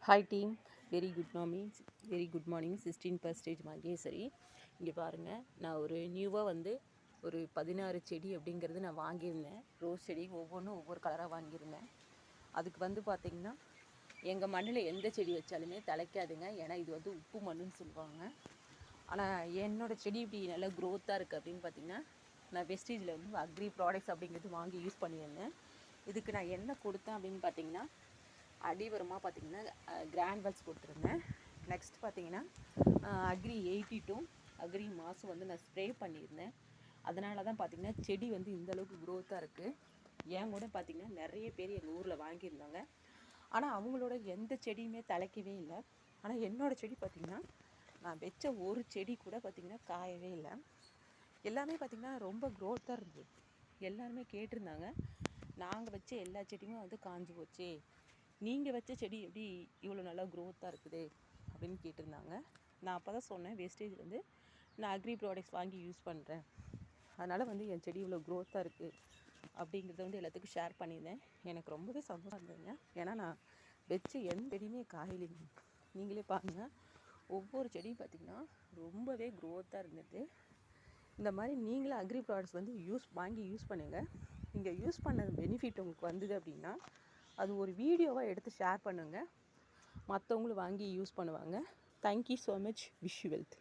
Hi team, very good morning 16% Maheswari. இங்கே பாருங்கள், நான் ஒரு நியூவாக ஒரு 16 செடி அப்படிங்கிறது நான் வாங்கியிருந்தேன். ரோஸ் செடி ஒவ்வொன்றும் ஒவ்வொரு கலராக வாங்கியிருந்தேன். அதுக்கு பார்த்திங்கன்னா எங்கள் மண்ணில் எந்த செடி வச்சாலுமே தலைக்காதுங்க. ஏன்னா இது உப்பு மண்ணுன்னு சொல்லுவாங்க. ஆனால் என்னோடய செடி இப்படி நல்லா க்ரோத்தாக இருக்குது அப்படின்னு பார்த்திங்கன்னா, நான் வெஸ்டேஜில் அக்ரி ப்ராடக்ட்ஸ் அப்படிங்கிறது வாங்கி யூஸ் பண்ணியிருந்தேன். இதுக்கு நான் என்ன கொடுத்தேன் அப்படின்னு பார்த்திங்கன்னா, அடிவரமாக பார்த்திங்கன்னா கிரான்வல்ஸ் கொடுத்துருந்தேன். நெக்ஸ்ட் பார்த்திங்கன்னா அக்ரி 82 அக்ரி மாதம் நான் ஸ்ப்ரே பண்ணியிருந்தேன். அதனால தான் பார்த்திங்கன்னா செடி இந்தளவுக்கு க்ரோத்தாக இருக்குது. ஏன் கூட பார்த்திங்கன்னா நிறைய பேர் எங்கள் ஊரில் வாங்கியிருந்தாங்க. ஆனால் அவங்களோட எந்த செடியுமே தலைக்கவே இல்லை. ஆனால் என்னோடய செடி பார்த்திங்கன்னா நான் வச்ச ஒரு செடி கூட பார்த்திங்கன்னா காயவே இல்லை. எல்லாமே பார்த்திங்கன்னா ரொம்ப க்ரோத்தாக இருந்தது. எல்லாருமே கேட்டிருந்தாங்க, நாங்கள் வச்ச எல்லா செடியுமே காஞ்சு போச்சு, நீங்கள் வச்ச செடி எப்படி இவ்வளோ நல்லா க்ரோத்தாக இருக்குது அப்படின்னு கேட்டிருந்தாங்க. நான் அப்போ தான் சொன்னேன், வேஸ்டேஜ் நான் அக்ரி ப்ராடக்ட்ஸ் வாங்கி யூஸ் பண்ணுறேன், அதனால் என் செடி இவ்வளோ க்ரோத்தாக இருக்குது அப்படிங்கிறத எல்லாத்துக்கும் ஷேர் பண்ணியிருந்தேன். எனக்கு ரொம்பவே சந்தோஷம் இருந்ததுங்க. ஏன்னா நான் வச்ச எந்த செடியுமே காயிலைங்க. நீங்களே பாருங்கள், ஒவ்வொரு செடியும் பார்த்திங்கன்னா ரொம்பவே க்ரோத்தாக இருந்தது. இந்த மாதிரி நீங்களும் அக்ரி ப்ராடக்ட்ஸ் வாங்கி யூஸ் பண்ணுங்கள். நீங்கள் யூஸ் பண்ண பெனிஃபிட் உங்களுக்கு வந்தது அப்படின்னா அது ஒரு வீடியோவாக எடுத்து ஷேர் பண்ணுங்கள். மற்றவங்களும் வாங்கி யூஸ் பண்ணுவாங்க. Thank you so much. Wish you wealth.